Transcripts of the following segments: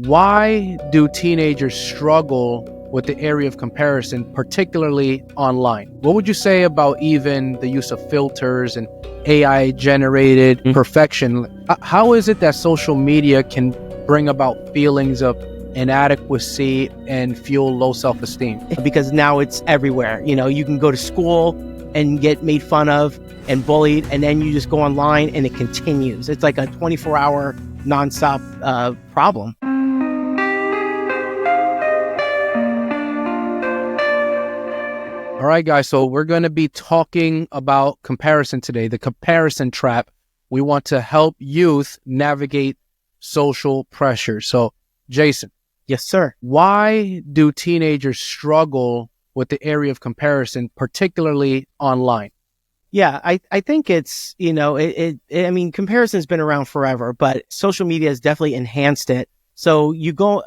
Why do teenagers struggle with the area of comparison, particularly online? What would you say about even the use of filters and AI generated perfection? How is it that social media can bring about feelings of inadequacy and fuel low self-esteem? Because now it's everywhere. You can go to school and get made fun of and bullied, and then you just go online and it continues. It's like a 24-hour nonstop problem. All right, guys, so we're going to be talking about comparison today, the comparison trap. We want to help youth navigate social pressure. So, Jason. Yes, sir. Why do teenagers struggle with the area of comparison, particularly online? Yeah, I think it's, comparison's been around forever, but social media has definitely enhanced it. So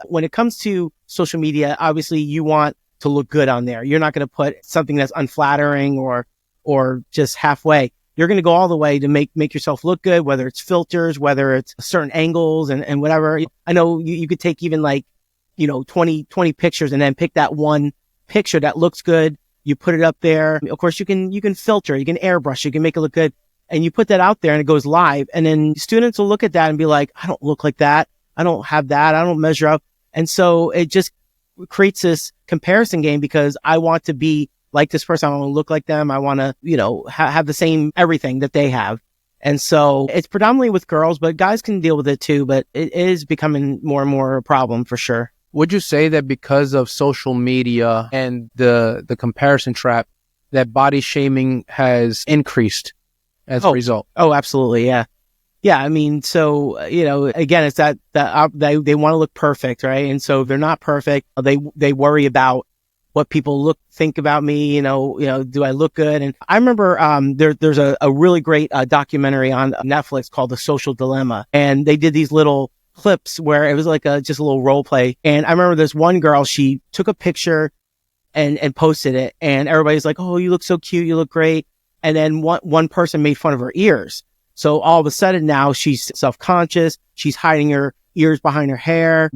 when it comes to social media, obviously you want to look good on there. You're not going to put something that's unflattering or just halfway. You're going to go all the way to make yourself look good, whether it's filters, whether it's certain angles and whatever. I know you could take even 20 pictures and then pick that one picture that looks good. You put it up there. Of course, you can filter, you can airbrush, you can make it look good. And you put that out there and it goes live. And then students will look at that and be like, I don't look like that. I don't have that. I don't measure up. And so it just creates this comparison game because I want to be like this person. I want to look like them. I want to, have the same everything that they have. And so it's predominantly with girls, but guys can deal with it too. But it is becoming more and more a problem for sure. Would you say that because of social media and the comparison trap, that body shaming has increased as a result? Oh, absolutely. Yeah. Yeah. I mean, so, again, it's that they want to look perfect, right? And so if they're not perfect, they worry about what people think about me, do I look good? And I remember, there's a really great documentary on Netflix called The Social Dilemma. And they did these little clips where it was like just a little role play. And I remember this one girl, she took a picture and posted it. And everybody's like, oh, you look so cute. You look great. And then one person made fun of her ears. So all of a sudden now she's self-conscious. She's hiding her ears behind her hair.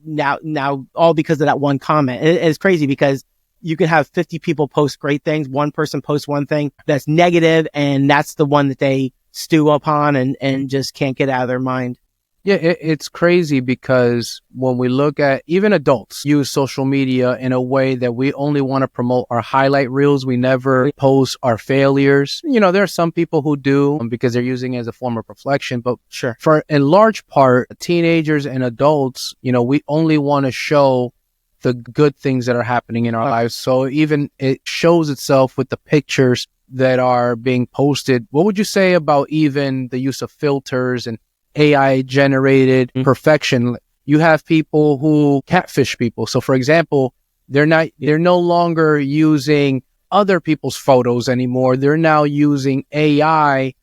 Now all because of that one comment. It's crazy because you could have 50 people post great things. One person posts one thing that's negative, and that's the one that they stew upon and just can't get out of their mind. Yeah, it's crazy because when we look at even adults use social media in a way that we only want to promote our highlight reels. We never post our failures. There are some people who do because they're using it as a form of reflection. But sure, for in large part, teenagers and adults, we only want to show the good things that are happening in our lives. So even it shows itself with the pictures that are being posted. What would you say about even the use of filters and AI generated perfection? You have people who catfish people. So for example, they're no longer using other people's photos anymore. They're now using AI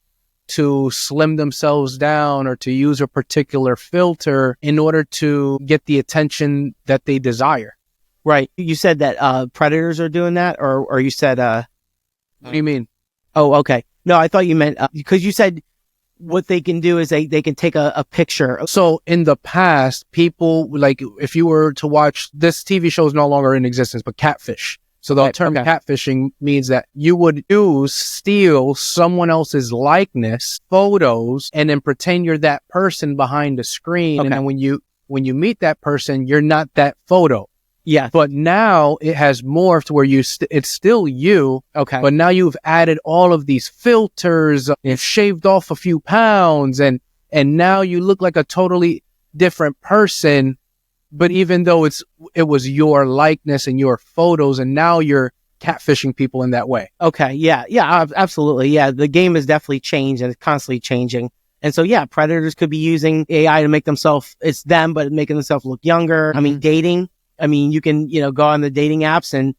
to slim themselves down or to use a particular filter in order to get the attention that they desire. Right. You said that predators are doing that, or you said what do you mean? Oh, okay. No, I thought you meant because you said what they can do is they can take a picture. So in the past, people, like if you were to watch this TV show is no longer in existence, but catfish. So the term catfishing means that you would steal someone else's likeness, photos, and then pretend you're that person behind the screen. And then when you meet that person, you're not that photo. Yeah. But now it has morphed where it's still you. Okay. But now you've added all of these filters, you've shaved off a few pounds, and now you look like a totally different person. But even though it was your likeness and your photos, and now you're catfishing people in that way. Okay. Yeah. Yeah. Absolutely. Yeah. The game has definitely changed and it's constantly changing. And so, yeah, predators could be using AI to make themselves, it's them, but making themselves look younger. I mean, dating. I mean, you can, go on the dating apps and,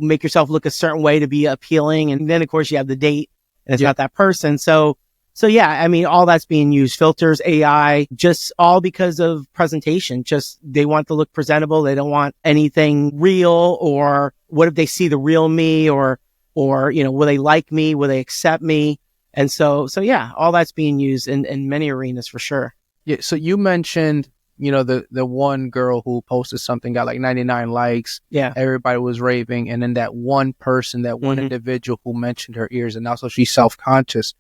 make yourself look a certain way to be appealing. And then, of course, you have the date and it's not that person. So yeah, I mean, all that's being used, filters, AI, just all because of presentation. Just they want to look presentable. They don't want anything real, or what if they see the real me, or, will they like me? Will they accept me? And so yeah, all that's being used in many arenas for sure. Yeah. So you mentioned the one girl who posted something got like 99 likes. Yeah. Everybody was raving. And then that one person, that one individual who mentioned her ears, and also she's self-conscious.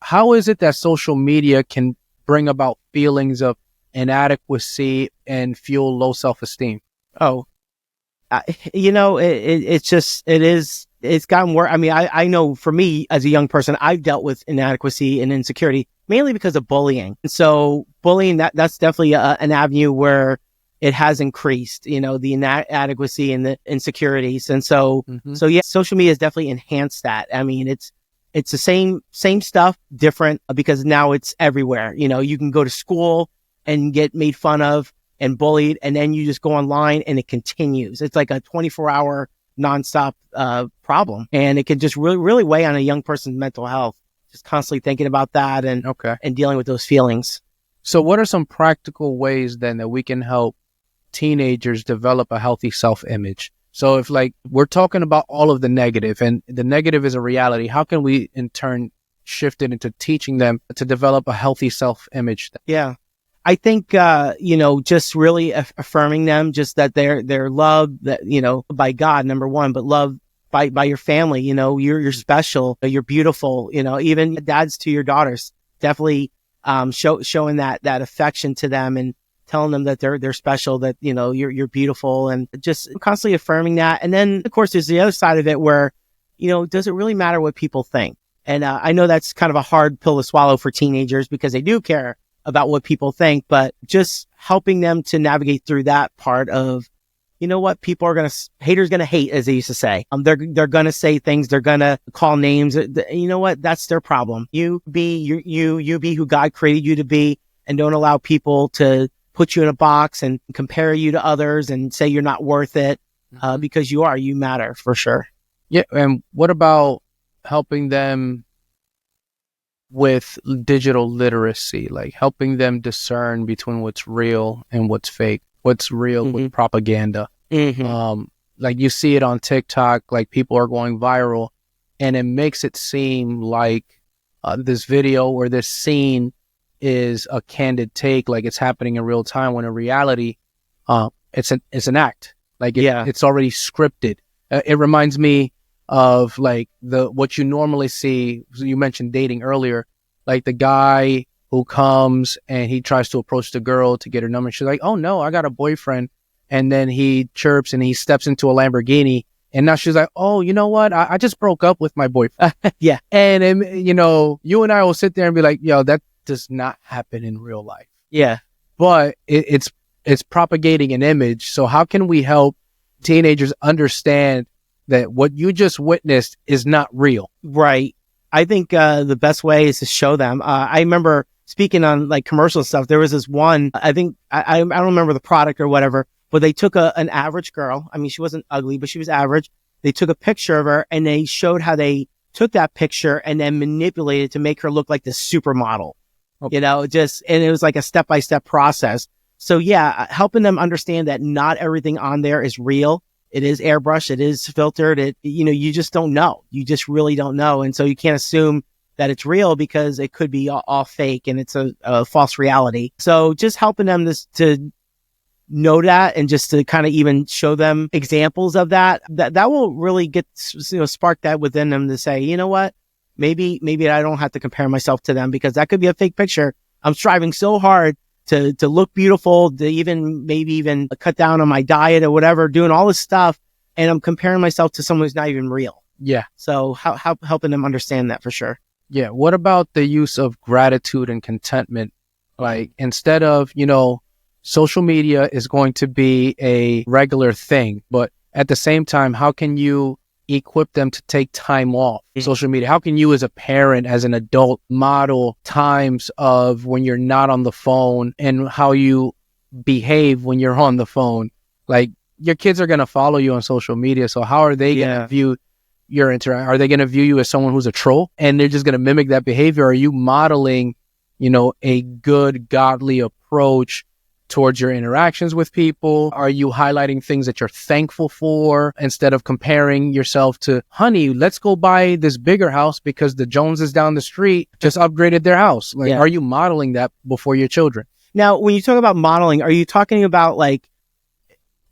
How is it that social media can bring about feelings of inadequacy and fuel low self-esteem? Oh, it's gotten worse. I mean, I know for me as a young person, I've dealt with inadequacy and insecurity mainly because of bullying. And so bullying, that's definitely an avenue where it has increased, the inadequacy and the insecurities. And so yeah, social media has definitely enhanced that. I mean, it's the same stuff, different because now it's everywhere. You can go to school and get made fun of and bullied, and then you just go online and it continues. It's like a 24-hour nonstop problem, and it can just really, really weigh on a young person's mental health. Just constantly thinking about that and dealing with those feelings. So what are some practical ways then that we can help teenagers develop a healthy self-image? So if we're talking about all of the negative, and the negative is a reality, how can we in turn shift it into teaching them to develop a healthy self-image? Yeah. I think, just really affirming them, just that they're loved, that, by God, number one, but loved by your family. You're special, you're beautiful, even dads to your daughters, definitely, showing that affection to them and telling them that they're special, that, you're beautiful, and just constantly affirming that. And then of course there's the other side of it where, does it really matter what people think? And, I know that's kind of a hard pill to swallow for teenagers because they do care about what people think, but just helping them to navigate through that part of, what people are haters gonna hate, as they used to say. They're gonna say things, they're gonna call names. You know what? That's their problem. You be who God created you to be, and don't allow people to put you in a box and compare you to others and say you're not worth it, because you matter for sure. Yeah. And what about helping them with digital literacy, like helping them discern between what's real and what's fake, what's real with propaganda? Like you see it on TikTok, like people are going viral, and it makes it seem like this video or this scene is a candid take, like it's happening in real time, when in reality, it's an act. Like it's already scripted. It reminds me of like what you normally see. You mentioned dating earlier, like the guy who comes and he tries to approach the girl to get her number. She's like, "Oh no, I got a boyfriend." And then he chirps and he steps into a Lamborghini. And now she's like, "Oh, you know what? I just broke up with my boyfriend." Yeah. And, you and I will sit there and be like, "Yo, that does not happen in real life." Yeah. But it's propagating an image. So how can we help teenagers understand that what you just witnessed is not real? Right. I think the best way is to show them. I remember speaking on like commercial stuff. There was this one, I think, I don't remember the product or whatever, but they took an average girl. I mean, she wasn't ugly, but she was average. They took a picture of her and they showed how they took that picture and then manipulated to make her look like the supermodel. Okay. And it was like a step-by-step process. So yeah, helping them understand that not everything on there is real. It is airbrushed. It is filtered. You just don't know. You just really don't know. And so you can't assume that it's real because it could be all fake and it's a false reality. So just helping them to know that, and just to kind of even show them examples of that will really get, spark that within them to say, you know what, maybe I don't have to compare myself to them, because that could be a fake picture. I'm striving so hard to look beautiful, to maybe even cut down on my diet or whatever, doing all this stuff, and I'm comparing myself to someone who's not even real. Yeah. So helping them understand that for sure. Yeah. What about the use of gratitude and contentment? Like, instead of, social media is going to be a regular thing, but at the same time, how can you equip them to take time off social media? How can you as a parent, as an adult, model times of when you're not on the phone and how you behave when you're on the phone? Like, your kids are going to follow you on social media. So how are they going to view your interaction? Are they going to view you as someone who's a troll and they're just going to mimic that behavior? Are you modeling, a good, godly approach towards your interactions with people? Are you highlighting things that you're thankful for instead of comparing yourself to, "Honey, let's go buy this bigger house because the Joneses down the street just upgraded their house"? Like, are you modeling that before your children? Now, when you talk about modeling, are you talking about like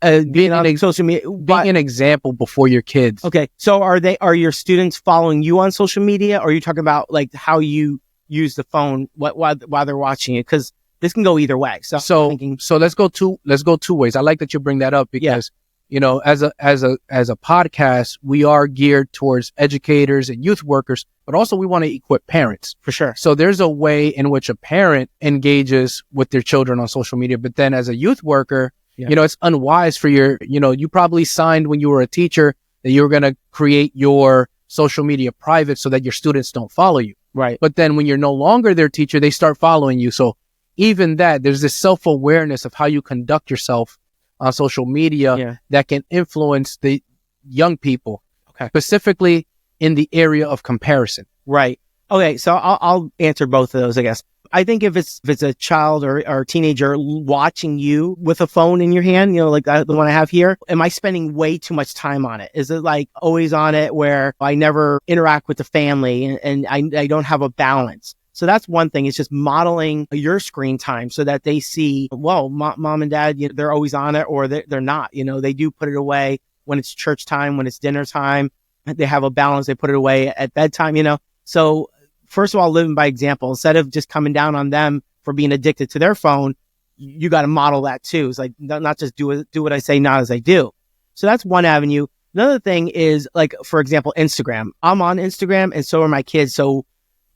being on social media? Being an example before your kids. Okay. So are your students following you on social media, or are you talking about like how you use the phone while they're watching it? Because this can go either way. So let's go two ways. I like that you bring that up because, as a podcast, we are geared towards educators and youth workers, but also we want to equip parents. For sure. So there's a way in which a parent engages with their children on social media, but then as a youth worker, it's unwise for you probably signed when you were a teacher that you were going to create your social media private so that your students don't follow you. Right. But then when you're no longer their teacher, they start following you. So even that, there's this self-awareness of how you conduct yourself on social media that can influence the young people, specifically in the area of comparison. Right. Okay. So I'll answer both of those, I guess. I think if it's a child or a teenager watching you with a phone in your hand, like the one I have here, am I spending way too much time on it? Is it like always on it where I never interact with the family and I don't have a balance? So that's one thing. It's just modeling your screen time so that they see, well, mom and dad, they're always on it, or they're not. They do put it away when it's church time, when it's dinner time. They have a balance. They put it away at bedtime, So first of all, living by example, instead of just coming down on them for being addicted to their phone, you got to model that too. It's like not just do what I say, not as I do. So that's one avenue. Another thing is like, for example, Instagram. I'm on Instagram and so are my kids. So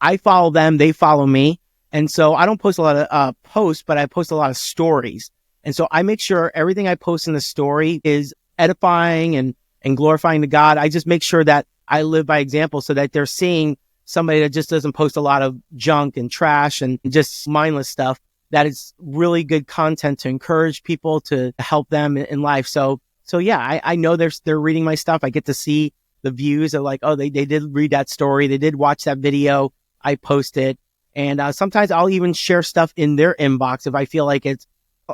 I follow them, they follow me. And so I don't post a lot of posts, but I post a lot of stories. And so I make sure everything I post in the story is edifying and glorifying to God. I just make sure that I live by example so that they're seeing somebody that just doesn't post a lot of junk and trash and just mindless stuff. That is really good content to encourage people, to help them in life. So yeah, I know they're reading my stuff. I get to see the views of like, oh, they did read that story. They did watch that video I posted. And sometimes I'll even share stuff in their inbox if I feel like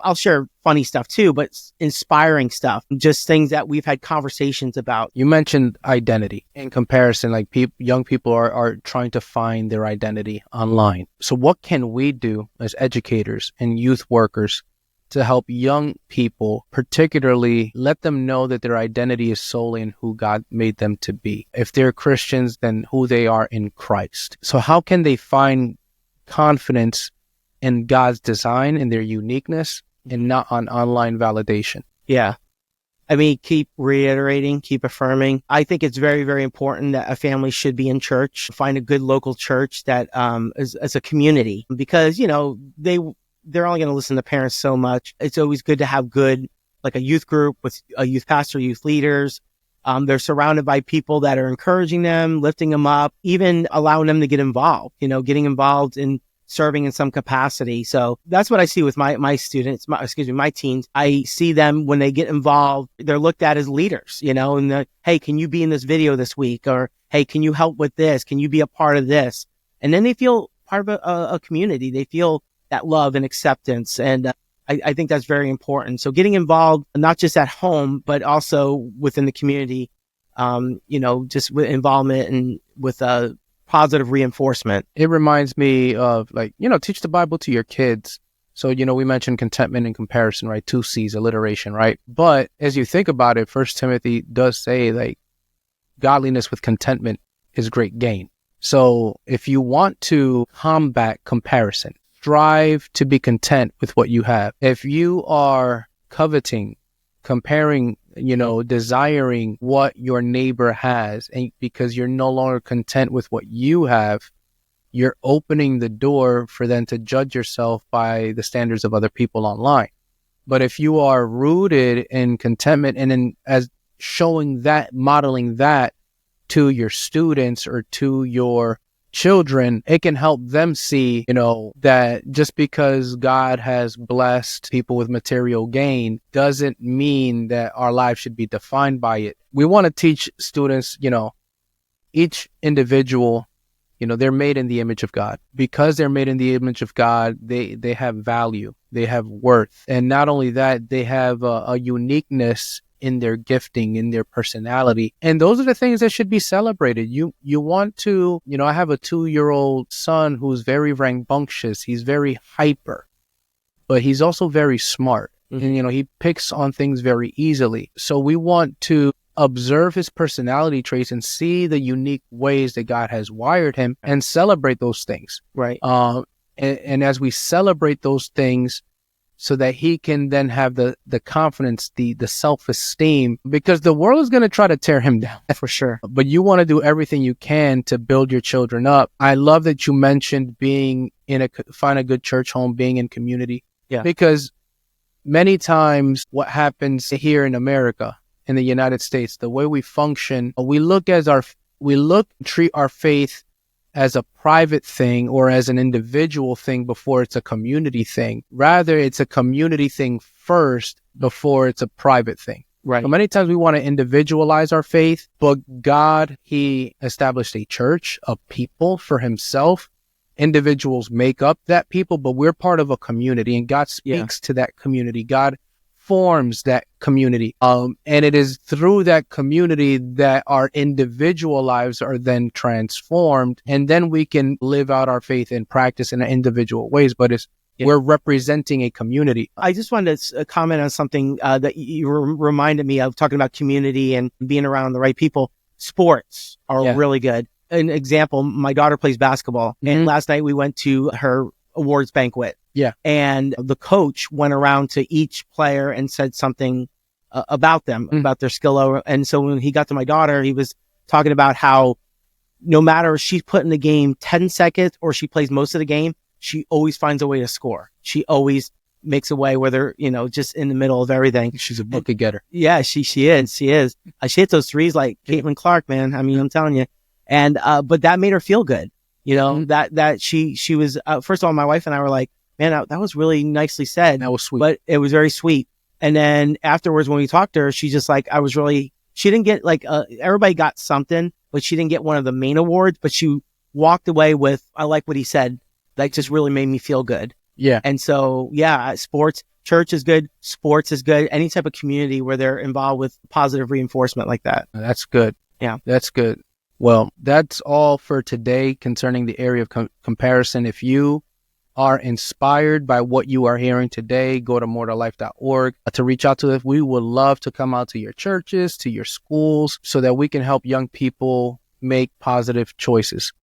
I'll share funny stuff too, but inspiring stuff, just things that we've had conversations about. You mentioned identity in comparison, like young people are trying to find their identity online. So what can we do as educators and youth workers to help young people, particularly let them know that their identity is solely in who God made them to be? If they're Christians, then who they are in Christ. So how can they find confidence in God's design and their uniqueness and not on online validation? Yeah. I mean, keep reiterating, keep affirming. I think it's very, very important that a family should be in church, find a good local church that is a community, because, they're only going to listen to parents so much. It's always good to have like a youth group with a youth pastor, youth leaders. They're surrounded by people that are encouraging them, lifting them up, even allowing them to get involved, getting involved in serving in some capacity. So that's what I see with my students, my teens. I see them when they get involved, they're looked at as leaders, and hey, can you be in this video this week? Or, hey, can you help with this? Can you be a part of this? And then they feel part of a community. They feel that love and acceptance. And I think that's very important. So getting involved, not just at home, but also within the community, just with involvement and with positive reinforcement. It reminds me of teach the Bible to your kids. So, we mentioned contentment and comparison, right? 2 C's, alliteration, right? But as you think about it, 1 Timothy does say like godliness with contentment is great gain. So if you want to combat comparison, strive to be content with what you have. If you are coveting, comparing, desiring what your neighbor has, and because you're no longer content with what you have, you're opening the door for them to judge yourself by the standards of other people online. But if you are rooted in contentment and as showing that, modeling that to your students or to your children, it can help them see, that just because God has blessed people with material gain doesn't mean that our lives should be defined by it. We want to teach students, each individual, they're made in the image of God. Because they're made in the image of God, they have value, they have worth. And not only that, they have a uniqueness in their gifting, in their personality. And those are the things that should be celebrated. You want to, I have a 2-year-old son who's very rambunctious. He's very hyper. but he's also very smart. Mhm. And, he picks on things very easily. So we want to observe his personality traits and see the unique ways that God has wired him and celebrate those things. Right. And as we celebrate those things, so that he can then have the confidence, the self-esteem, because the world is going to try to tear him down. For sure. But you want to do everything you can to build your children up. I love that you mentioned find a good church home, being in community. Yeah. Because many times what happens here in America, in the United States, the way we function, we treat our faith as a private thing or as an individual thing before it's a community thing. Rather, it's a community thing first before it's a private thing. Right. So many times we want to individualize our faith, but God, he established a church of people for himself. Individuals make up that people, but we're part of a community, and God speaks to that community. God forms that community. And it is through that community that our individual lives are then transformed, and then we can live out our faith and practice in individual ways, but we're representing a community. I just wanted to comment on something that you reminded me of, talking about community and being around the right people. Sports are really good. An example, my daughter plays basketball, and last night we went to her awards banquet. Yeah. And the coach went around to each player and said something about them, about their skill. And so when he got to my daughter, he was talking about how no matter if she's put in the game 10 seconds or she plays most of the game, she always finds a way to score. She always makes a way, whether, just in the middle of everything. She's a bucket getter. Yeah, she is. She is. She hits those threes like Caitlin Clark, man. I mean, I'm telling you. And, but that made her feel good. That she was, first of all, my wife and I were like, man, that was really nicely said. That was sweet. But it was very sweet. And then afterwards, when we talked to her, she's just like, she didn't get everybody got something, but she didn't get one of the main awards, but she walked away with, I like what he said. That just really made me feel good. Yeah. And so, sports, church is good. Sports is good. Any type of community where they're involved with positive reinforcement like that. That's good. Yeah. That's good. Well, that's all for today concerning the area of comparison. If you are inspired by what you are hearing today, go to moretolife.org to reach out to us. We would love to come out to your churches, to your schools, so that we can help young people make positive choices.